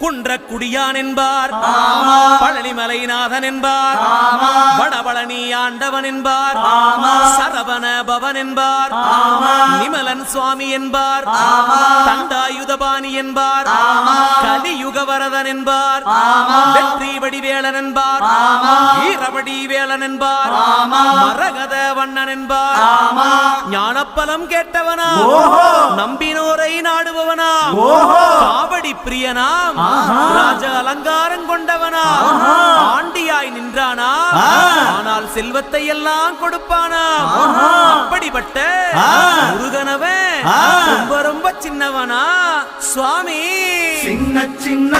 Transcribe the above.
குன்றக்குடியான் என்பார், பழனிமலைநாதன் என்பார், வடபழனி ஆண்டவன் என்பார், சரவண பவன் என்பார், நிமலன் சுவாமி என்பார், தண்டாயுதபாணி என்பார், கலியுக வரதன் என்பார், வெற்றி வடிவேலன் என்பார், வீரவடி வேலன் என்பார், மரகத வண்ணன் என்பார், ஞானப்பலம் கேட்டவனா, நம்பினோரை நாடுபவனா, காவடி பிரியனாம், ராஜ அலங்காரம் கொண்டவனா, ஆண்டியாய் நின்றானா, ஆனால் செல்வத்தை எல்லாம் கொடுப்பானா. அப்படிப்பட்ட முருகனவன் ரொம்ப ரொம்ப சின்னவனா சுவாமி. சின்ன சின்ன